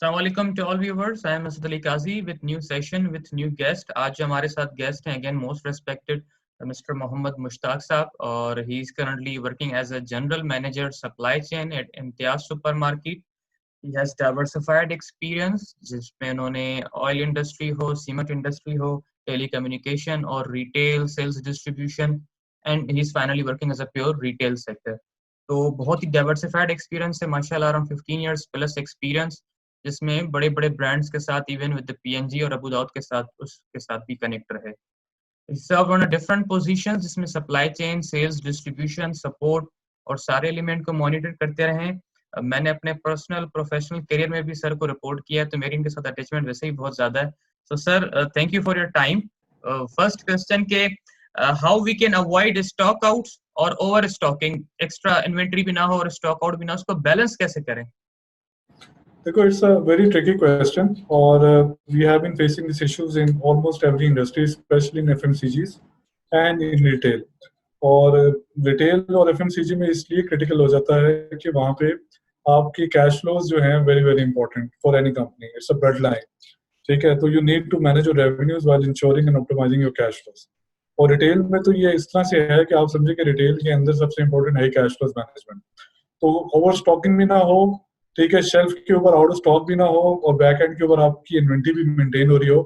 Assalamualaikum to all viewers. I am Asad Ali Kazi with new session with new guest. आज हमारे साथ guest हैं again most respected Mr. Mohammad Mushtaq साहब और he is currently working as a general manager supply chain at Imtiaz Supermarket. He has diversified experience जिसमें उन्होंने oil industry हो, cement industry हो, telecommunication और retail sales distribution and he is finally working as a pure retail sector. तो बहुत ही diversified experience है माशाल्लाह around 15 years plus experience जिसमें बड़े बड़े ब्रांड्स के साथ इवन विद पीएनजी और अबू दाऊद के साथ उसके साथ भी कनेक्ट रहे सर्व ऑन डिफरेंट पोजीशन जिसमें supply chain sales distribution support और सारे एलिमेंट को मॉनिटर करते रहे मैंने अपने पर्सनल प्रोफेशनल करियर में भी सर को रिपोर्ट किया तो मेरी इनके साथ अटैचमेंट वैसे ही बहुत ज्यादा है so sir thank you for your time first question के how we can avoid stockouts और ओवर स्टॉकिंग एक्स्ट्रा इन्वेंट्री भी ना हो और स्टॉक आउट भी ना उसको बैलेंस कैसे करें देखो it's a very tricky question और we have been facing this issues in almost every industry specially in FMCGs and in retail और रिटेल और एफएमसीजी में इसलिए क्रिटिकल हो जाता है कि वहाँ पे आपकी कैश फ्लोज जो हैं very very important for any company it's a bloodline ठीक है तो you need to manage your revenues while ensuring and optimizing your cash flows और रिटेल में तो ये इस तरह से है कि आप समझे कि रिटेल के अंदर सबसे इंपॉर्टेंट है कैश फ्लोज मैनेजमेंट तो ओवर स्टॉकिंग भी ना हो ठीक है शेल्फ के ऊपर आउट ऑफ स्टॉक भी ना हो और बैक एंड के ऊपर आपकी इन्वेंटरी भी मेंटेन हो रही हो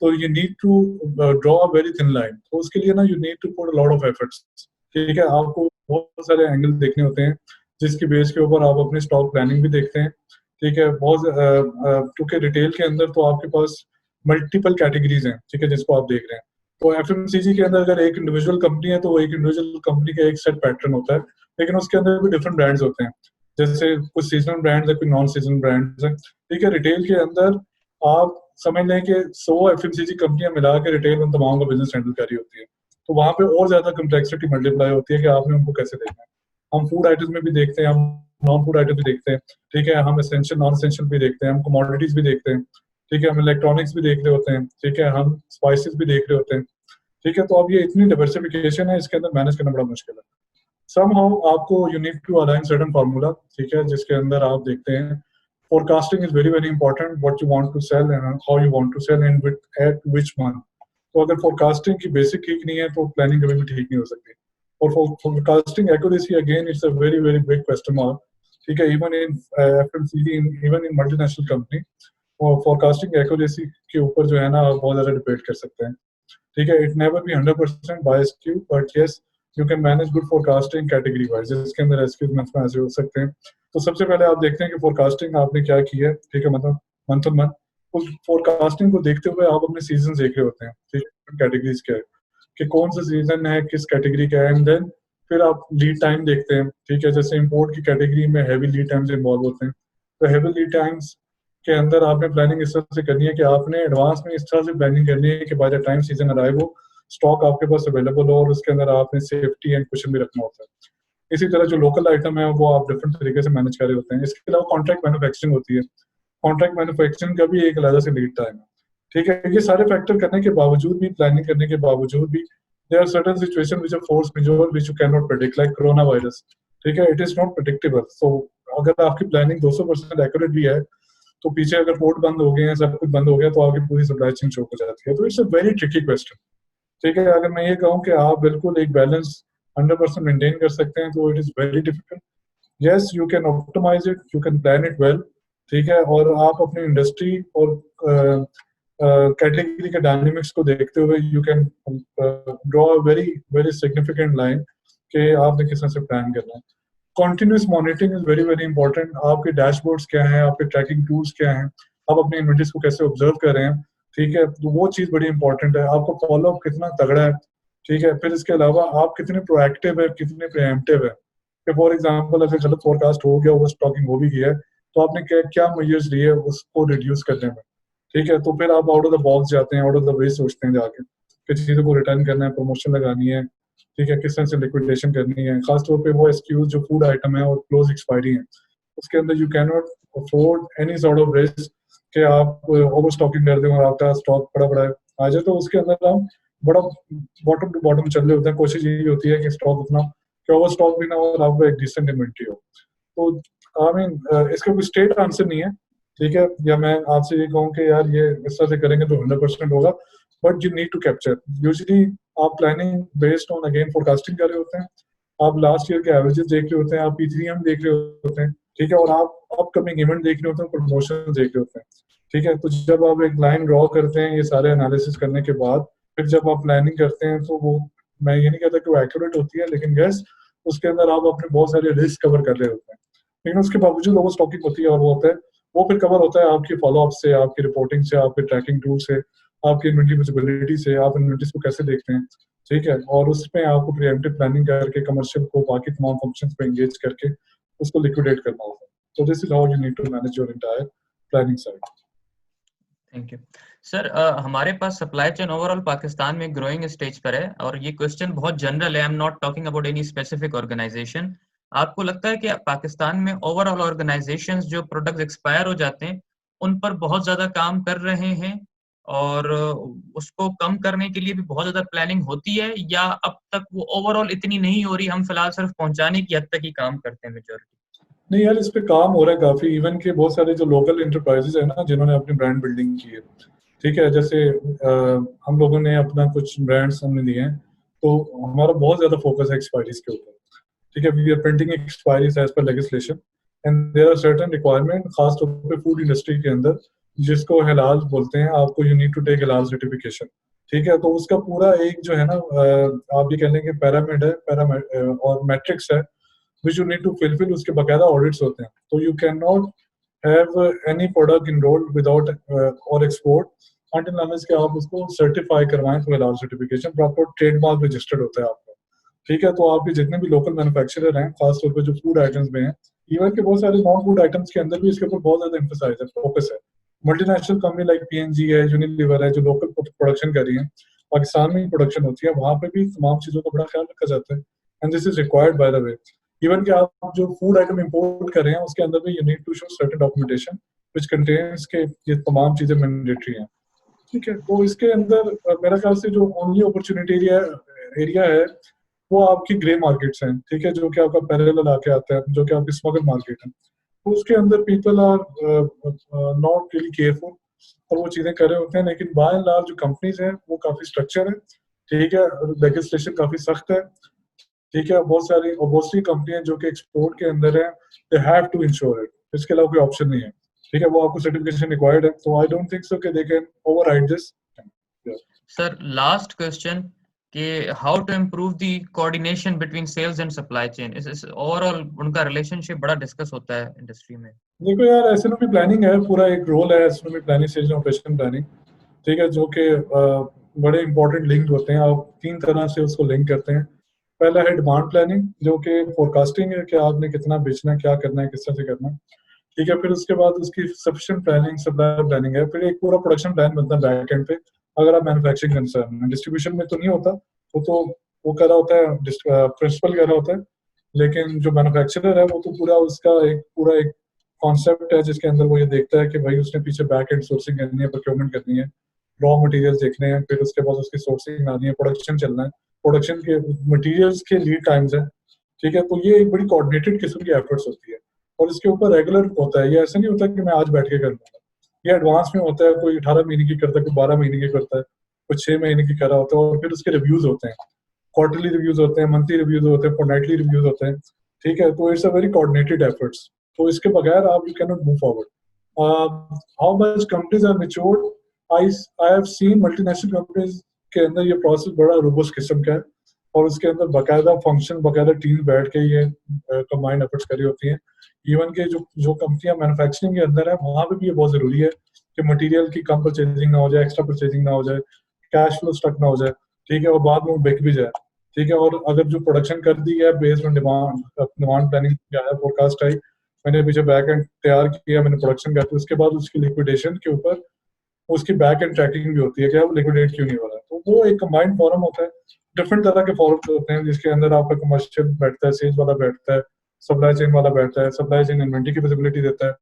तो you need to draw a very thin line तो उसके लिए ना you need to put a lot of efforts ठीक है आपको बहुत सारे एंगल देखने होते हैं जिसकी बेस के ऊपर आप अपनी स्टॉक प्लानिंग भी देखते हैं ठीक है बहुत क्योंकि रिटेल के अंदर तो आपके पास मल्टीपल कैटेगरीज हैं ठीक है जिसको आप देख रहे हैं तो एफएमसीजी के अंदर अगर एक इंडिविजुअल कंपनी है तो वो एक इंडिविजुअल कंपनी का एक सेट पैटर्न होता है लेकिन उसके अंदर भी डिफरेंट ब्रांड्स होते हैं जैसे कुछ सीजनल ब्रांड्स है कुछ नॉन सीजनल ब्रांड्स है ठीक है रिटेल के अंदर आप समझ लें कि 100 एफएमसीजी कंपनियां मिला के रिटेल उन तमाम का बिजनेस हैंडल करी होती है तो वहां पे और ज्यादा कम्प्लेक्सिटी मल्टीप्लाई होती है कि आपने उनको कैसे देखना है हम फूड आइटम्स में भी देखते हैं हम नॉन फूड आइटम भी देखते हैं ठीक है हम एसेंशियल नॉन एसेंशियल भी देखते हैं हम कमोडिटीज भी देखते हैं ठीक है हम इलेक्ट्रॉनिक्स भी देख रहे होते हैं ठीक है हम स्पाइसेस भी देख रहे होते हैं ठीक है तो अब ये इतनी डाइवर्सिफिकेशन है इसके अंदर मैनेज करना बड़ा मुश्किल है somehow आपको you need to align certain formula ठीक है जिसके अंदर आप देखते हैं forecasting is very very important what you want to sell and how you want to sell and at which month तो अगर forecasting की basic ठीक नहीं है तो planning कभी भी ठीक नहीं हो सकती और forecasting accuracy again it's a very very big question mark ठीक है even in FMCG even in multinational company और forecasting accuracy के ऊपर जो है ना बहुत ज़्यादा डिबेट कर सकते हैं ठीक है it never be 100% biased Q but yes you can manage good forecasting category wise जिसके अंदर एसक्यूज मंथ में ऐसे हो सकते हैं तो सबसे पहले आप देखते हैं कि फोरकास्टिंग आपने क्या की है ठीक है मतलब मंथ ऑन मंथ उस फोरकास्टिंग को देखते हुए आप अपने सीजन देख रहे होते हैं ठीक है कैटेगरीज क्या है कि कौन सा सीजन है किस कैटेगरी का है एंड देन फिर आप लीड टाइम देखते हैं ठीक है जैसे इम्पोर्ट की कैटेगरी में हैवी लीड टाइम्स इन्वॉल्व होते हैं तो हैवी लीड टाइम्स के अंदर आपने प्लानिंग इस तरह से करनी है कि आपने एडवांस में इस तरह से प्लानिंग करनी है कि by the time season arrive हो स्टॉक आपके पास अवेलेबल हो और उसके अंदर आपने सेफ्टी एंड कुशन भी रखना होता है इसी तरह जो लोकल आइटम है वो आप डिफरेंट तरीके से मैनेज कर रहे होते हैं इसके अलावा कॉन्ट्रैक्ट मैन्युफैक्चरिंग होती है कॉन्ट्रैक्ट मैन्युफैक्चरिंग का भी एक अलग से लीड टाइम है ठीक है ये सारे फैक्टर करने के बावजूद भी प्लानिंग करने के बावजूद भी there are certain situation which are force majeure which you cannot predict like coronavirus ठीक है it is not predictable so अगर आपकी प्लानिंग 200% एक्यूरेट भी है तो पीछे अगर पोर्ट बंद हो गए हैं सब कुछ बंद हो गया तो आपकी पूरी सप्लाई चेन चौक हो जाती है तो it's a very tricky question ठीक है अगर मैं ये कहूँ कि आप बिल्कुल एक बैलेंस 100% मेंटेन कर सकते हैं तो it is very difficult yes you can optimize it you can plan it well ठीक है और आप अपनी इंडस्ट्री और कैटेगरी के डायनेमिक्स को देखते हुए you can draw a very very significant line कि आपने किस तरह से प्लान करना है continuous monitoring is very very important आपके डैशबोर्ड्स क्या हैं आपके ट्रैकिंग टूल्स क्या हैं आप अपनी इन्वेंटरीज को कैसे ऑब्जर्व कर रहे हैं ठीक है तो वो चीज़ बड़ी इंपॉर्टेंट है आपको फॉलोअप कितना तगड़ा है ठीक है फिर इसके अलावा आप कितने प्रोएक्टिव है कितने प्रिएम्प्टिव है कि फॉर एग्जांपल अगर गलत फोरकास्ट हो गया ओवर स्टॉकिंग हो भी गया है तो आपने क्या क्या मेजर्स लिए उसको रिड्यूस करने में ठीक है तो फिर आप आउट ऑफ द बॉक्स जाते हैं आउट ऑफ द वे सोचते हैं जाके कि चीज़ों को रिटर्न करना है प्रमोशन लगानी है ठीक है किस तरह से लिक्विडेशन करनी है खासतौर पर वो एक्सक्यूज जो फूड आइटम है और क्लोज एक्सपायरी है उसके अंदर you can not afford any sort of risk कि आप ओवर स्टॉकिंग कर दें और आपका स्टॉक बड़ा बड़ा आ जाए तो उसके अंदर हम बड़ा बॉटम टू बॉटम चल रहे होते हैं कोशिश यही होती है कि स्टॉक उतना कि ओवर स्टॉक भी ना हो और आपको एक डिसेंट इन्वेंट्री हो तो आई मीन इसका कोई स्ट्रेट आंसर नहीं है ठीक है, या मैं आपसे ये कहूँ कि यार ये इस तरह से करेंगे तो 100% होगा, but you need to capture. Usually आप planning based on again forecasting कर रहे होते हैं, आप लास्ट ईयर के एवरेजेस देख रहे होते हैं, आप P3M देख रहे होते हैं, ठीक है, और आप अपकमिंग इवेंट देख रहे होते हैं, प्रमोशन देख रहे होते हैं, ठीक है। तो जब आप एक लाइन ड्रॉ करते हैं ये सारे एनालिसिस करने के बाद, फिर जब आप प्लानिंग करते हैं तो वो, मैं ये नहीं कहता कि वो एक्यूरेट होती है, लेकिन यस, उसके अंदर आप अपने बहुत सारे रिस्क कवर कर रहे होते हैं, लेकिन उसके बावजूद ओवर स्टॉकिंग होती है, और वो होता है, वो फिर कवर होता है आपकी फॉलोअप से, आपकी रिपोर्टिंग से, आपके ट्रैकिंग टूल से, आपकी इन्वेंटरी विजिबिलिटी से, आप इन्वेंटरीज को कैसे देखते हैं, ठीक है, और उसमें आपको प्रिएम्प्टिव प्लानिंग करके कमर्शियल को बाकी तमाम फंक्शंस पे एंगेज करके उसको लिक्विडेट करना होगा। So this is how you need to manage your entire planning side. Thank you sir. हमारे पास सप्लाई चेन ओवरऑल पाकिस्तान में ग्रोइंग स्टेज पर है, और ये क्वेश्चन बहुत जनरल है, I am not talking about any specific organization. आपको लगता है कि पाकिस्तान में ओवरऑल ऑर्गेनाइजेशंस जो प्रोडक्ट्स एक्सपायर हो जाते हैं उन पर बहुत ज्यादा काम कर रहे हैं, और उसको कम करने के लिए भी बहुत ज्यादा प्लानिंग होती है, या अब तक वो ओवरऑल इतनी नहीं हो रही, हम फिलहाल सिर्फ पहुंचाने की हद तक ही काम करते हैं मेजोरिटी? नहीं यार, इस पे काम हो रहा है काफी, इवन के बहुत सारे जो लोकल इंटरप्राइजेज है ना जिन्होंने अपनी ब्रांड बिल्डिंग की है, ठीक है, जैसे हम लोगों ने अपना कुछ ब्रांड्स हमने लिए हैं, तो हमारा बहुत ज्यादा फोकस है एक्सपायरीज के ऊपर, ठीक है, we are printing expiries as per legislation, and there are certain requirement, खास तौर पे फूड इंडस्ट्री के अंदर, जिसको हलाल बोलते हैं, आपको यू नीड टू टेक हलाल सर्टिफिकेशन, ठीक है। तो उसका पूरा एक जो है ना, आप ये कह लेंगे पिरामिड है, और मैट्रिक्स है, which you need to fulfill, उसके बकायदा ऑडिट्स होते हैं, तो you cannot have any product enrolled without or export until unless कि आप उसको सर्टिफाई करवाएं थ्रू हलाल सर्टिफिकेशन, प्रॉपर ट्रेडमार्क रजिस्टर्ड होता है आपका, ठीक है। तो आपके जितने भी लोकल मैन्युफैक्चरर हैं, खासतौर पर जो फूड आइटम्स में हैं, इवन के बहुत सारे नॉन फूड आइटम्स के अंदर भी इसके ऊपर बहुत ज्यादा एम्फेसाइज है, फोकस है। मल्टीनेशनल कंपनी लाइक PNG है, यूनिलीवर है, जो लोकल प्रोडक्शन कर रही है, पाकिस्तान में प्रोडक्शन होती है, वहां पे भी तमाम चीजों का बड़ा ख्याल रखा जाता है, and this is required by the way. Even कि आप जो फूड आइटम इंपोर्ट कर रहे हैं उसके अंदर भी you need to show certain documentation which contains के ये तमाम चीजें मैंडेटरी हैं, ठीक है। तो इसके अंदर मेरा ख्याल से जो ओनली अपॉर्चुनिटी एरिया है वो आपकी ग्रे मार्केट्स हैं, ठीक है, जो कि आपका पैरेलल आके आता है, जो कि आपकी स्मगल मार्केट है, तो उसके अंदर people are not really careful, और वो चीजें कर रहे होते हैं, लेकिन बाय एंड लार्ज जो कंपनीज हैं वो काफी स्ट्रक्चर है, ठीक है, लेजिस्लेशन काफी सख्त है, ठीक है, बहुत सारी और बहुत सी कंपनियां जो कि एक्सपोर्ट के अंदर है, they have to ensure it, इसके अलावा कोई ऑप्शन नहीं है, ठीक है, वो आपको सर्टिफिकेशन रिक्वायर्ड है, तो आई डोंट थिंक सो कि they can override this. Sir last question कि how to improve the coordination between sales and supply chain, इस ओवरऑल उनका रिलेशनशिप बड़ा डिस्कस होता है इंडस्ट्री में। देखो यार, एसएनओपी प्लानिंग है, पूरा एक रोल है एसएनओपी प्लानिंग, सेल्स ऑपरेशन प्लानिंग, ठीक है, जो कि बड़े इंपॉर्टेंट लिंक होते हैं, आप तीन तरह से उसको लिंक करते हैं। पहला है डिमांड प्लानिंग, जो कि फोरकास्टिंग है कि आपने कितना बेचना है, क्या करना है, किस तरह से करना है, ठीक है। फिर उसके बाद उसकी सफिशिएंट प्लानिंग, सप्लाई प्लानिंग है, फिर एक पूरा प्रोडक्शन प्लान बनता है बैक एंड पे, अगर आप मैन्युफैक्चरिंग कंसर्न है, डिस्ट्रीब्यूशन में तो नहीं होता, वो तो वो कर रहा होता है, प्रिंसिपल कर रहा होता है, लेकिन जो मैन्युफैक्चरर है वो तो पूरा एक कॉन्सेप्ट है जिसके अंदर वो ये देखता है कि भाई उसने पीछे बैक एंड सोर्सिंग करनी है, प्रोक्योरमेंट करनी है, रॉ मटेरियल्स देखने हैं, फिर उसके बाद उसकी सोर्सिंग आनी है, प्रोडक्शन चलना है, प्रोडक्शन के मटेरियल्स के लीड टाइम्स है, ठीक है। तो ये एक बड़ी कोऑर्डिनेटेड किस्म की एफर्ट्स होती है, और इसके ऊपर रेगुलर होता है, ये ऐसा नहीं होता कि मैं आज बैठ के कर लूंगा, ये एडवांस में होता है, कोई 18 महीने की करता है, कोई 12 महीने की करता है, कोई 6 महीने की कर रहा होता है, और फिर उसके रिव्यूज होते हैं, क्वार्टरली रिव्यूज होते हैं, मंथली रिव्यूज होते हैं, फोर्टनाइटली रिव्यूज होते हैं, ठीक है। तो it's a very coordinated efforts, तो इसके बगैर आप you cannot move forward. How much companies are matured, I have seen multinational companies के अंदर ये प्रोसेस बड़ा रोबस्ट किस्म का है, और उसके अंदर बकायदा फंक्शन, बकायदा टीम बैठ के ये कंबाइंड एफर्ट्स करी होती हैं। इवन के जो जो कंपनियां मैन्युफैक्चरिंग के अंदर है वहां पे भी ये बहुत जरूरी है कि मटेरियल की कम परचेजिंग ना हो जाए, एक्स्ट्रा परचेजिंग ना हो जाए, कैश फ्लो स्टक ना हो जाए, ठीक है, और बाद में वो बिक भी जाए, ठीक है। और अगर जो प्रोडक्शन कर दी है बेस्ड ऑन डिमांड प्लानिंग क्या है, फोरकास्ट आई, मैंने पीछे बैक एंड तैयार किया, मैंने प्रोडक्शन कर दी, उसके बाद उसकी लिक्विडेशन के ऊपर उसकी बैक एंड ट्रैकिंग भी होती है कि वो लिक्विडेट क्यों नहीं हो रहा है, तो वो एक कंबाइंड फॉरम होता है, डिफरेंट तरह के फॉरम होते हैं, जिसके अंदर आपका कमर्शियल बैठता है, सेल्स वाला बैठता है, सप्लाई चेन वाला बैठता है, सप्लाई चेन इन्वेंटरी की विजिबिलिटी देता है,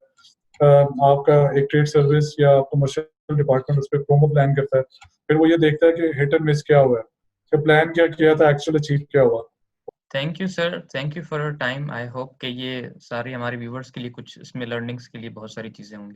आपका एक ट्रेड सर्विस या कमर्शियल डिपार्टमेंट उस पर प्रोमो प्लान करता है, फिर वो ये देखता है कि हिट एंड मिस क्या हुआ है, कि प्लान क्या किया था, एक्चुअल अचीव क्या हुआ। Thank you sir, thank you for your time. I hope कि ये सारी हमारे व्यूवर्स के लिए कुछ इसमें लर्निंग्स के लिए बहुत सारी चीजें होंगी।